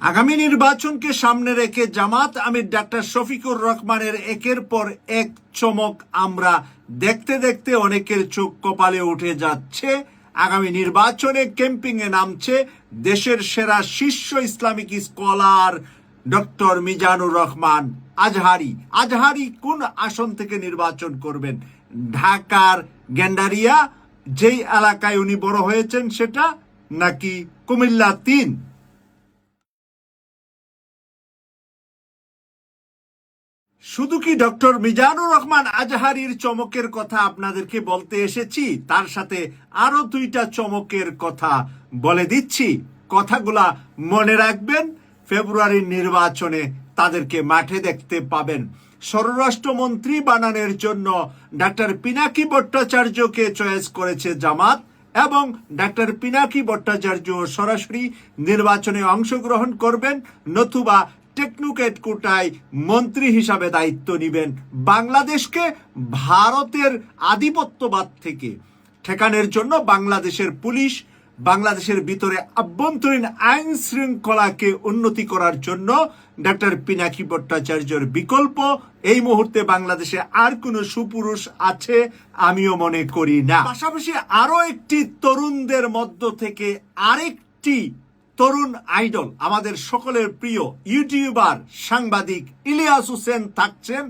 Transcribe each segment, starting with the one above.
আগামী নির্বাচনকে সামনে রেখে জামাত আমির ডাক্তার শফিকুর রহমানের একের পর এক চমক আমরা দেখতে দেখতে অনেকের চোখ কপালে উঠে যাচ্ছে। আগামী নির্বাচনে ক্যাম্পিংয়ে নামছে দেশের সেরা শীর্ষ Islamic scholar doctor Mizanur Rahman Azhari কোন আসন থেকে নির্বাচন করবেন? ঢাকার গেন্ডারিয়া যেই এলাকায় উনি বড় হয়েছেন সেটা, নাকি কুমিল্লা ৩? শুধু কি ডক্টর মিজানুর রহমান আজহারির চমকের কথা আপনাদেরকে বলতে এসেছি, তার সাথে আরো দুইটা চমকের কথা বলে দিচ্ছি। কথাগুলা মনে রাখবেন, ফেব্রুয়ারির নির্বাচনে তাদেরকে মাঠে দেখতে পাবেন। স্বরাষ্ট্রমন্ত্রী বানানোর জন্য ডাক্তার পিনাকি ভট্টাচার্যকে চয়েস করেছে জামাত, এবং ডাক্তার পিনাকি ভট্টাচার্য সরাসরি নির্বাচনে অংশগ্রহণ করবেন, নতুবা টেকনোক্রেট কোটায় মন্ত্রী হিসাবে দায়িত্ব নেবেন। বাংলাদেশকে ভারতের আধিপত্যবাদ থেকে ঠেকানোর জন্য বাংলাদেশের পুলিশ, বাংলাদেশের ভিতরে আভ্যন্তরীণ আইন শৃঙ্খলাকে উন্নতি করার জন্য ডাক্তার পিনাকি ভট্টাচার্যের বিকল্প এই মুহূর্তে বাংলাদেশে আর কোনো সুপুরুষ আছে আমিও মনে করি না। পাশাপাশি আরো একটি তরুণদের মধ্য থেকে আরেকটি তরুণ আইডল, আমাদের সকলের প্রিয় ইউটিউবার সাংবাদিক ইলিয়াস হোসেন থাকছেন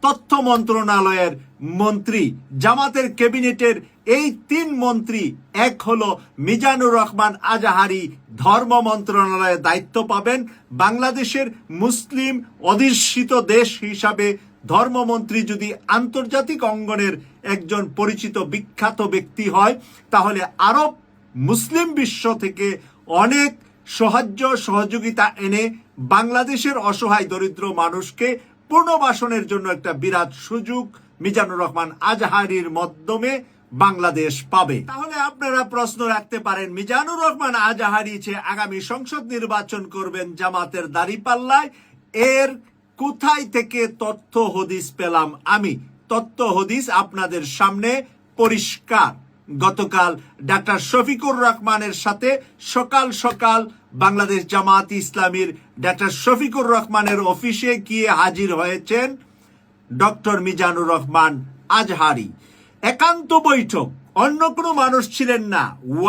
তথ্য মন্ত্রণালয়ের মন্ত্রী। জামাতের ক্যাবিনেটের এই ৩ মন্ত্রী, এক হলো মিজানুর রহমান আজহারি ধর্ম মন্ত্রণালয়ে দায়িত্ব পাবেন। বাংলাদেশের মুসলিম অধ্যুষিত দেশ হিসাবে ধর্মমন্ত্রী যদি আন্তর্জাতিক অঙ্গনের একজন পরিচিত বিখ্যাত ব্যক্তি হয়, তাহলে আরব মুসলিম বিশ্ব থেকে অনেক সাহায্য সহযোগিতা এনে বাংলাদেশের অসহায় দরিদ্র মানুষকে পুনর্বাসনের জন্য একটা বিরাট সুযোগ মিজানুর রহমান আজহারির মাধ্যমে বাংলাদেশ পাবে। তাহলে আপনারা প্রশ্ন রাখতে পারেন, মিজানুর রহমান আজহারি যে আগামী সংসদ নির্বাচন করবেন জামাতের দাঁড়িপাল্লায়, এর কোথায় থেকে তথ্য হদিস পেলাম আমি? তথ্য হদিস আপনাদের সামনে পরিষ্কার। গতকাল ডাক্তার শফিকুর রহমানের সাথে সকাল সকাল বাংলাদেশ জামাত ইসলামীর ডাক্তার শফিকুর রহমানের অফিসে গিয়ে হাজির হয়েছেন ডক্টর মিজানুর রহমান আজহারি। একান্ত বৈঠক, অন্য কোনো মানুষ ছিলেন না।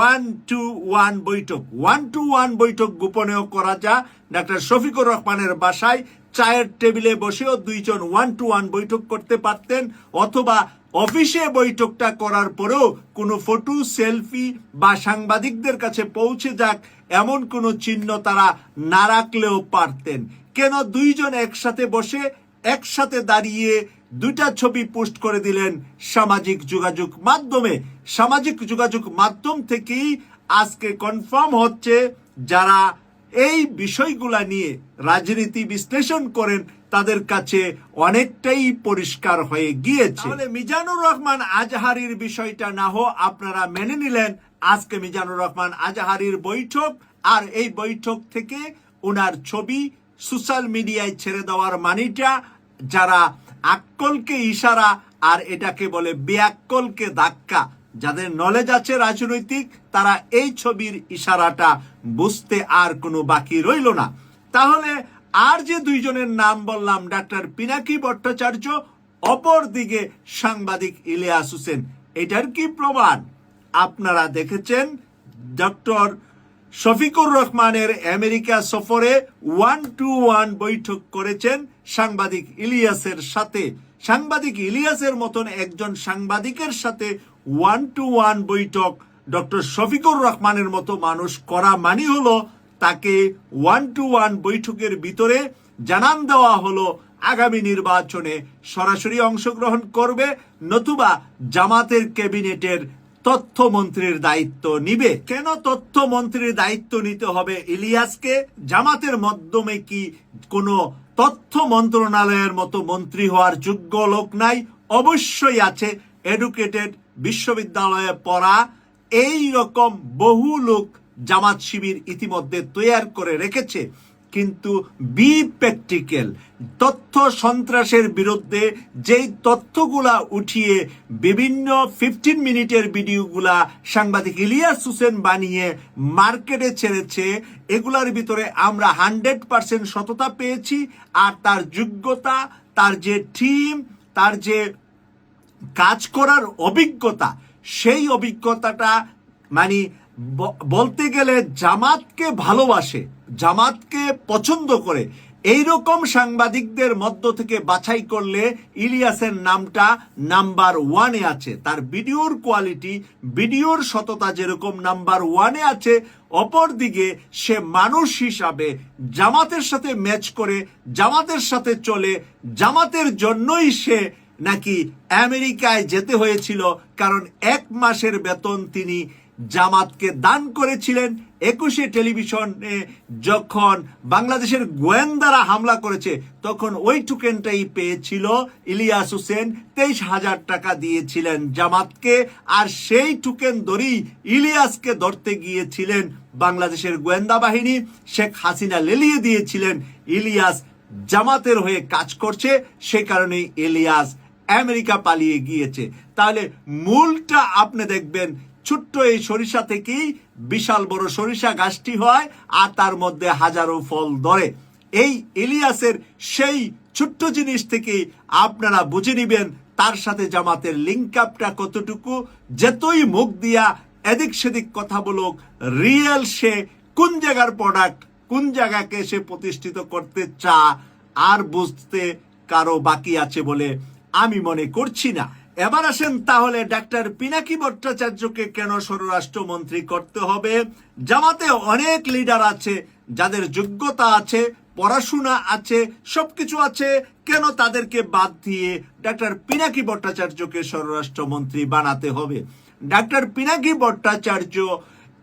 1-to-1 বৈঠক, 1-to-1 বৈঠক গোপনেও করা যা। ডাক্তার শফিকুর রহমানের বাসায় চায়ের টেবিলে বসেও দুইজন 1-to-1 বৈঠক করতে পারতেন, অথবা অফিসে বৈঠকটা করার পরেও কোনো ফটো সেলফি বা সাংবাদিকদের কাছে পৌঁছে যাক এমন কোনো চিহ্ন তারা না রাখলেও পারতেন। কেন দুইজন একসাথে বসে একসাথে দাঁড়িয়ে দুইটা ছবি পোস্ট করে দিলেন সামাজিক যোগাযোগ মাধ্যমে? সামাজিক যোগাযোগ মাধ্যম থেকেই আজকে কনফার্ম হচ্ছে, যারা এই বিষয়গুলা নিয়ে রাজনীতি বিশ্লেষণ করেন তাদের কাছে অনেকটাই পরিষ্কার হয়ে গিয়েছে। তাহলে মিজানুর রহমান আজহারির বিষয়টা না হোক আপনারা মেনে নিলেন, আজকে মিজানুর রহমান আজহারির বৈঠক, আর এই বৈঠক থেকে ওনার ছবি সোশ্যাল মিডিয়ায় ছেড়ে দেওয়ার মানিটা, যারা আক্কলকে ইশারা আর এটাকে বলে বেআক্কলকে ধাক্কা, যাদের নলেজ আছে রাজনৈতিক, তারা এই ছবির ইশারাটা বুঝতে আর কোনো বাকি রইল না। তাহলে আর যে দুইজনের নাম বললাম, ডাক্তার পিনাকি ভট্টাচার্য, অপর দিকে সাংবাদিক ইলিয়াস হোসেন, এটার কি প্রমাণ? আপনারা দেখেছেন ডক্টর শফিকুর রহমানের আমেরিকা সফরে 1-to-1 বৈঠক করেছেন সাংবাদিক ইলিয়াসের সাথে। সাংবাদিক ইলিয়াসের মতন একজন সাংবাদিকের সাথে 1-to-1 বৈঠক ডক্টর শফিকুর রহমানের মতো মানুষ করা মানে হলো তাকে 1-to-1 বৈঠকের ভিতরে জানান দেওয়া হলো আগামী নির্বাচনে সরাসরি অংশগ্রহণ করবে, নতুবা জামাতের ক্যাবিনেটের তথ্যমন্ত্রীর দায়িত্ব নিবে। কেন তথ্যমন্ত্রীর দায়িত্ব নিতে হবে ইলিয়াসকে? জামাতের মাধ্যমে কি কোনো তথ্য মন্ত্রণালয়ের মতো মন্ত্রী হওয়ার যোগ্য লোক নাই? অবশ্যই আছে। এডুকেটেড, বিশ্ববিদ্যালয়ে পড়া, এই রকম বহু লোক জামাত শিবির ইতিমধ্যে তৈরি করে রেখেছে। কিন্তু বি প্র্যাকটিক্যাল। তথ্য সন্ত্রাসের বিরুদ্ধে যেই তথ্যগুলা উঠিয়ে বিভিন্ন 15 মিনিটের ভিডিওগুলা সাংবাদিক ইলিয়াস হোসেন বানিয়ে মার্কেটে ছেড়েছে, এগুলার ভিতরে আমরা 100% সততা পেয়েছি। আর তার যোগ্যতা, তার যে টিম, তার যে কাজ করার অভিজ্ঞতা, সেই অভিজ্ঞতাটা মানে বলতে গেলে জামাতকে ভালোবাসে, জামাতকে পছন্দ করে এইরকম সাংবাদিকদের মধ্য থেকে বাছাই করলে ইলিয়াসের নামটা নাম্বার 1-এ আছে। তার ভিডিওর কোয়ালিটি, ভিডিওর সততা যেরকম নাম্বার 1-এ আছে, অপরদিকে সে মানুষ হিসাবে জামাতের সাথে ম্যাচ করে, জামাতের সাথে চলে, জামাতের জন্যই সে নাকি আমেরিকায় যেতে হয়েছিল, কারণ 1 মাসের বেতন তিনি জামাতকে দান করেছিলেন। 21 টেলিভিশনে যখন বাংলাদেশের গোয়েন্দারা হামলা করেছে, তখন ওই টোকেনটাই পেয়েছিল ইলিয়াস হোসেন। 23,000 টাকা দিয়েছিলেন জামাতকে, আর সেই টোকেন ধরেই ইলিয়াসকে ধরতে গিয়েছিলেন বাংলাদেশের গোয়েন্দা বাহিনী। শেখ হাসিনা লেলিয়ে দিয়েছিলেন ইলিয়াস জামাতের হয়ে কাজ করছে, সে কারণেই ইলিয়াস আমেরিকা পালিয়ে গিয়েছে। তাহলে মূলটা আপনি দেখবেন, ছোট্ট এই সরিষা থেকেই বিশাল বড় সরিষা গাছটি হয়, আর তার মধ্যে হাজারো ফল ধরে। এই ইলিয়াসের সেই ছোট্ট জিনিস থেকেই আপনারা বুঝে নিবেন তার সাথে জামাতের লিঙ্ক আপটা কতটুকু। যতই মুখ দিয়া এদিক সেদিক কথা বলুক, রিয়েল সে কোন জায়গার প্রোডাক্ট, কোন জায়গাকে সে প্রতিষ্ঠিত করতে আর বুঝতে কারো বাকি আছে বলে আমি মনে করছি না। এবার আসেন তাহলে ডাক্তার পিনাকি ভট্টাচার্যকে কেন স্বরাষ্ট্রমন্ত্রী করতে হবে? জামাতে অনেক লিডার আছে যাদের যোগ্যতা আছে, পড়াশোনা আছে, সবকিছু আছে, কেন তাদেরকে বাদ দিয়ে ডাক্তার পিনাকি ভট্টাচার্যকে স্বরাষ্ট্রমন্ত্রী বানাতে হবে? ডাক্তার পিনাকি ভট্টাচার্য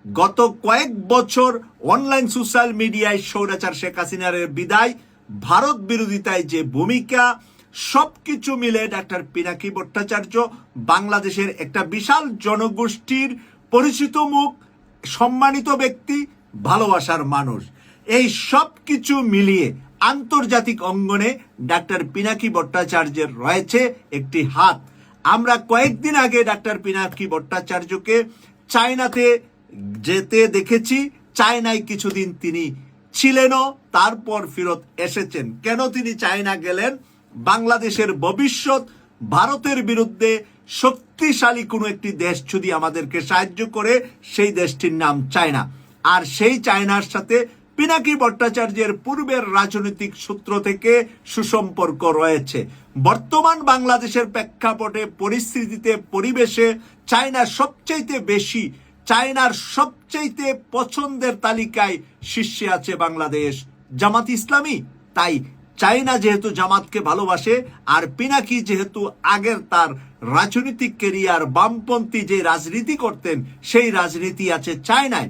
গত কয়েক বছর অনলাইন সোশ্যাল মিডিয়ায় স্বৈরাচার শেখ হাসিনার বিদায়, ভারত বিরোধিতায় যে ভূমিকা, সবকিছু মিলে ডাক্তার পিনাকি ভট্টাচার্য বাংলাদেশের একটা বিশাল জনগোষ্ঠীর পরিচিত মুখ, সম্মানিত ব্যক্তি, ভালোবাসার মানুষ। এই সব কিছু মিলিয়ে আন্তর্জাতিক অঙ্গনে ডাক্তার পিনাকি ভট্টাচার্যের রয়েছে একটি হাত। আমরা কয়েকদিন আগে ডাক্তার পিনাকি ভট্টাচার্যকে চায়নাতে যেতে দেখেছি। চায়নায় কিছুদিন তিনি ছিলেনও, তারপর ফেরত এসেছেন। কেন তিনি চায়না গেলেন? বাংলাদেশের ভবিষ্যৎ, ভারতের বিরুদ্ধে শক্তিশালী কোনো একটি দেশ যদি আমাদেরকে সাহায্য করে, সেই দেশটির নাম চায়না। আর সেই চায়নার সাথে পিনাকি ভট্টাচার্যের পূর্বের রাজনৈতিক সূত্র থেকে সুসম্পর্ক রয়েছে। বর্তমান বাংলাদেশের প্রেক্ষাপটে, পরিস্থিতিতে, পরিবেশে চায়নার সবচাইতে পছন্দের তালিকায় শীর্ষে আছে বাংলাদেশ জামাত ইসলামী। তাই চায়না যেহেতু জামাতকে ভালোবাসে, আর পিনাকি যেহেতু আগের তার রাজনৈতিক কেরিয়ার বামপন্থী যে রাজনীতি করতেন, সেই রাজনীতি আছে চায়নায়,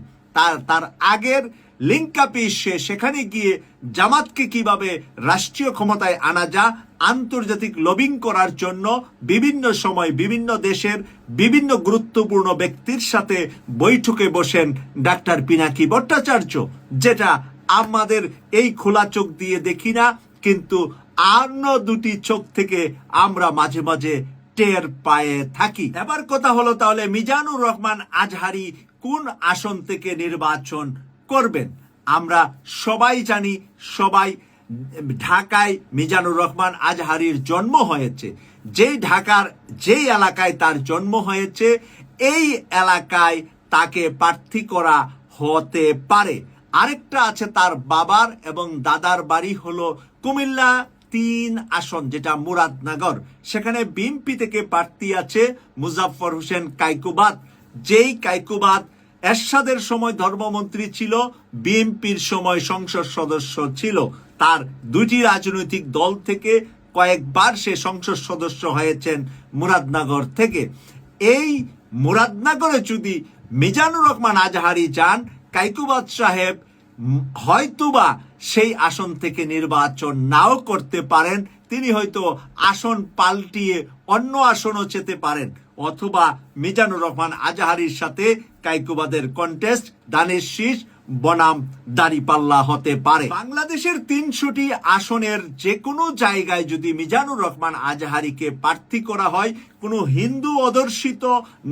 তার আগের লিঙ্ক আপে সেখানে গিয়ে জামাতকে কিভাবে রাষ্ট্রীয় ক্ষমতায় আনা যায়, আন্তর্জাতিক লবিং করার জন্য বিভিন্ন সময় বিভিন্ন দেশের বিভিন্ন গুরুত্বপূর্ণ ব্যক্তির সাথে বৈঠকে বসেন ডাক্তার পিনাকি ভট্টাচার্য, যেটা আমাদের এই খোলা চোখ দিয়ে দেখি না, কিন্তু অন্য দুটি চোখ থেকে আমরা মাঝে মাঝে টের পায়ে থাকি। এবার কথা হলো তাহলে মিজানুর রহমান আজহারি কোন আসন থেকে নির্বাচন করবেন? আমরা সবাই জানি, সবাই ঢাকায় মিজানুর রহমান আজহারির জন্ম হয়েছে। ঢাকার যেই এলাকায় তার জন্ম হয়েছে, এই এলাকায় তাকে প্রার্থী করা হতে পারে। আরেকটা আছে, তার বাবার এবং দাদার বাড়ি হলো কুমিল্লা 3 আসন, যেটা মুরাদনগর। সেখানে বিএনপি থেকে প্রার্থী আছে মুজাফফর হোসেন কায়কুবাদ। যেই কায়কুবাদ এরশাদের সময় ধর্মমন্ত্রী ছিল, বিএনপির সময় সংসদ সদস্য ছিল। তার দুটি রাজনৈতিক দল থেকে কয়েকবার সে সংসদ সদস্য হয়েছেন মুরাদনগর থেকে। এই মুরাদনগরে যদি মিজানুর রহমান আজহারি যান, কায়কুবাদ সাহেব হয়তোবা সেই আসন থেকে নির্বাচন নাও করতে পারেন। তিনি হয়তো আসন পাল্টিয়ে অন্য আসনও যেতে পারেন, অথবা মিজানুর রহমান আজহারির সাথে কায়কুবাদের কন্টেস্ট, দানের শীষ বনাম দাঁড়িপাল্লা হতে পারে। বাংলাদেশের 300টি আসনের যে কোনো জায়গায় যদি মিজানুর রহমান আজহারীকে প্রার্থী করা হয়, কোনো হিন্দু অধ্যুষিত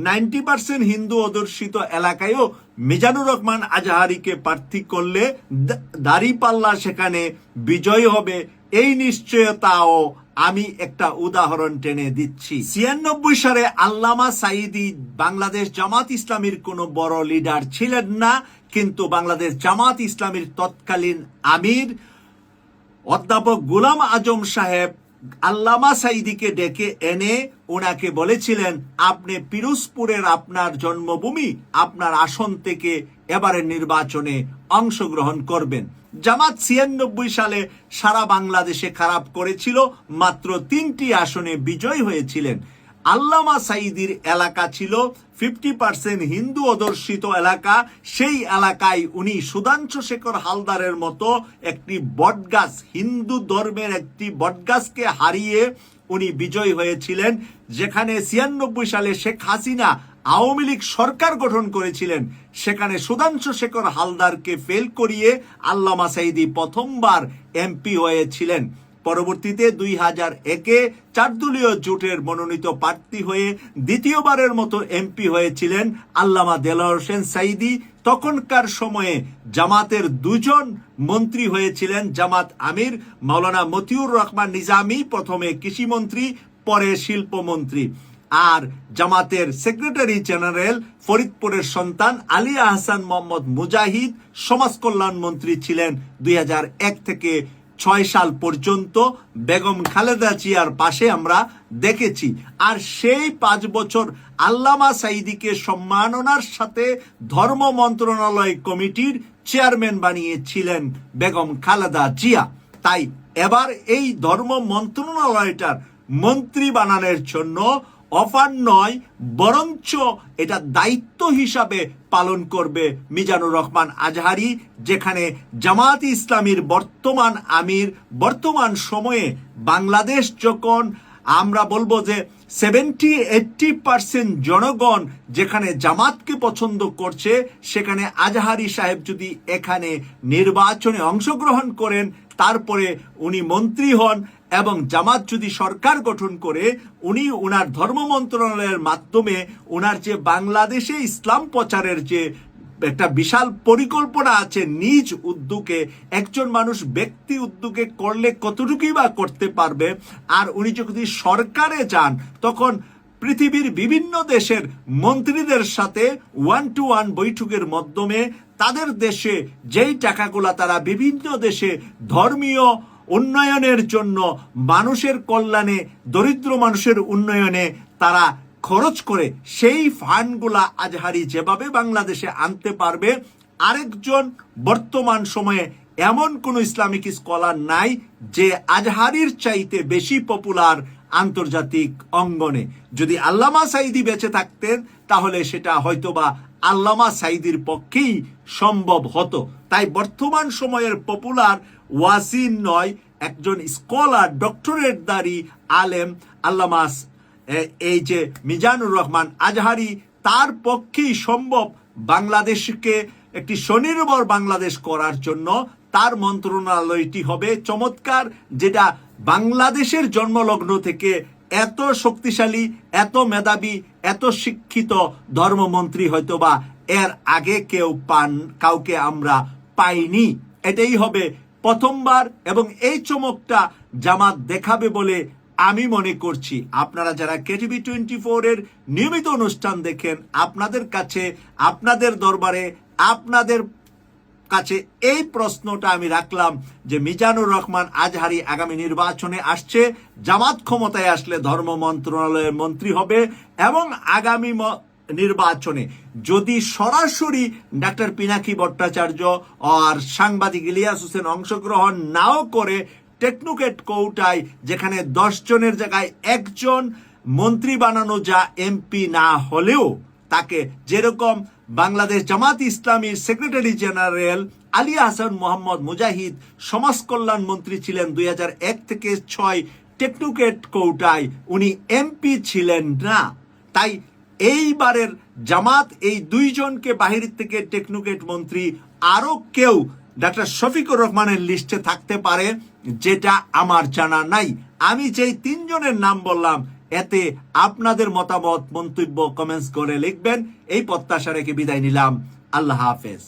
90% হিন্দু অধ্যুষিত এলাকায়ও মিজানুর রহমান আজহারীকে প্রার্থী করলে দাঁড়িপাল্লা সেখানে বিজয় হবে, এই নিশ্চয়তাও আমি একটা উদাহরণ টেনে দিচ্ছি। 96 সালে আল্লামা সাঈদী বাংলাদেশ জামাত ইসলামীর কোনো বড় লিডার ছিলেন না, কিন্তু বাংলাদেশ জামাত ইসলামীর তৎকালীন আমির অধ্যাপক গোলাম আজম সাহেব আল্লামা সাঈদীকে ডেকে এনে ওনাকে বলেছিলেন, আপনি পিরোজপুরের আপনার জন্মভূমি, আপনার আসন থেকে এবারের নির্বাচনে অংশগ্রহণ করবেন। জামাত 96 সালে সারা বাংলাদেশে খারাপ করেছিল, মাত্র 3টি আসনে বিজয় হয়েছিলেন। আল্লামা সাঈদীর এলাকা ছিল 50% হিন্দু অধ্যুষিত এলাকা। সেই এলাকায় উনি সুধাংশু শেখর হালদারের মতো একটি বটগাছ, হিন্দু ধর্মের একটি বটগাছকে হারিয়ে উনি বিজয় হয়েছিলেন। যেখানে 96 সালে শেখ হাসিনা আওয়ামী লীগ সরকার গঠন করেছিলেন, সেখানে সুধাংশু শেখর হালদারকে ফেল করিয়ে আল্লামা সাঈদী প্রথমবার এমপি হয়েছিলেন। পরবর্তীতে 2001-এ 4 দলীয় জোটের মনোনীত প্রার্থী হয়ে দ্বিতীয়বারের মতো এমপি হয়েছিলেন আল্লামা দেলোয়ার হোসেন সাঈদী। তখনকার সময়ে জামাতের 2 জন মন্ত্রী হয়েছিলেন জামাত আমির মাওলানা মতিউর রহমান নিজামী, প্রথমে কৃষিমন্ত্রী, পরে শিল্পমন্ত্রী। আর জামাতের সেক্রেটারি জেনারেল ফরিদপুরের সন্তান আলী আহসান মোহাম্মদ মুজাহিদ সমাজ কল্যাণ মন্ত্রী ছিলেন 2001 থেকে 6 সাল পর্যন্ত। বেগম খালেদা জিয়ার পাশে আমরা দেখেছি। আর সেই 5 বছর আল্লামা সাঈদীকে সম্মাননার সাথে ধর্ম মন্ত্রণালয় কমিটির চেয়ারম্যান বানিয়েছিলেন বেগম খালেদা জিয়া। তাই এবার এই ধর্ম মন্ত্রণালয়টার মন্ত্রী বানানোর জন্য অফার নয়, বরঞ্চ এটা দায়িত্ব হিসাবে পালন করবে মিজানুর রহমান আজহারী। যেখানে জামাত ইসলামীর বর্তমান আমির, বর্তমান সময়ে বাংলাদেশ যখন আমরা বলবো যে 70-80% জনগণ যেখানে জামাতকে পছন্দ করছে, সেখানে আজহারী সাহেব যদি এখানে নির্বাচনে অংশগ্রহণ করেন, তারপরে উনি মন্ত্রী হন এবং জামাত যদি সরকার গঠন করে, উনি ওনার ধর্ম মন্ত্রণালয়ের মাধ্যমে ওনার যে বাংলাদেশে ইসলাম প্রচারের যে একটা বিশাল পরিকল্পনা আছে, নিজ উদ্যোগে একজন মানুষ ব্যক্তি উদ্যোগে করলে কতটুকুই বা করতে পারবে। আর উনি যদি সরকারে যান, তখন পৃথিবীর বিভিন্ন দেশের মন্ত্রীদের সাথে 1-to-1 বৈঠকের মাধ্যমে তাদের দেশে যেই টাকাগুলা তারা বিভিন্ন দেশে ধর্মীয় উন্নয়নের জন্য, মানুষের কল্যাণে, দরিদ্র মানুষের উন্নয়নে তারা খরচ করে, সেই ফান্ডগুলা আজহারী যেভাবে বাংলাদেশে আনতে পারবে, আরেকজন বর্তমান সময়ে এমন কোন ইসলামিক স্কলার নাই যে আজহারীর চাইতে বেশি পপুলার আন্তর্জাতিক অঙ্গনে। যদি আল্লামা সাঈদী বেঁচে থাকতেন, তাহলে সেটা হয়তোবা আল্লামা সাঈদীর পক্ষেই সম্ভব হতো। তাই বর্তমান সময়ের পপুলার ওয়াসিন নয়, একজন স্কলার, ডক্টরেটধারী আলেম আল্লামা এই যে মিজানুর রহমান আজহারী, তার পক্ষেই সম্ভব বাংলাদেশকে একটি স্বনির্ভর বাংলাদেশ করার জন্য। তার মন্ত্রণালয়টি হবে চমৎকার, যেটা বাংলাদেশের জন্মলগ্ন থেকে এত শক্তিশালী, এত মেধাবী, এত শিক্ষিত ধর্মমন্ত্রী হয়তোবা এর আগে কাউকে আমরা পাইনি। এটাই হবে প্রথমবার এবং এই চমকটা জামাত দেখাবে বলে আমি মনে করছি। আপনারা যারা কেটিভি 24 এর নিয়মিত অনুষ্ঠান দেখেন, আপনাদের কাছে, আপনাদের দরবারে, আপনাদের কাছে এই প্রশ্নটা আমি রাখলাম যে মিজানুর রহমান আজহারী আগামী নির্বাচনে আসছে, জামাত ক্ষমতায় আসলে ধর্ম মন্ত্রণালয়ের মন্ত্রী হবে এবং আগামী নির্বাচনে যদি সরাসরি ডাক্তার পিনাকি ভট্টাচার্য আর সাংবাদিক ইলিয়াস হোসেন অংশগ্রহণ নাও করে, টেকনোক্রেট কোটায় যেখানে 10 জনের জায়গায় 1 জন মন্ত্রী বানানো যা এমপি না হলেও, তাকে যেরকম বাংলাদেশ জামাত ইসলামীর সেক্রেটারি জেনারেল আলী আহসান মোহাম্মদ মুজাহিদ সমাজ কল্যাণ মন্ত্রী ছিলেন 2001 থেকে 6, টেকনোক্রেট কোটায় উনি এমপি ছিলেন না। তাই এইবারের জামাত এই 2 জনকে বাহির থেকে টেকনোক্রেট মন্ত্রী আরো কেউ ডাক্তার শফিকুর রহমানের লিস্টে থাকতে পারে, যেটা আমার জানা নাই। আমি যেই 3 জনের নাম বললাম, এতে আপনাদের মতামত, মন্তব্য কমেন্টস করে লিখবেন। এই প্রত্যাশা রেখে বিদায় নিলাম। আল্লাহ হাফেজ।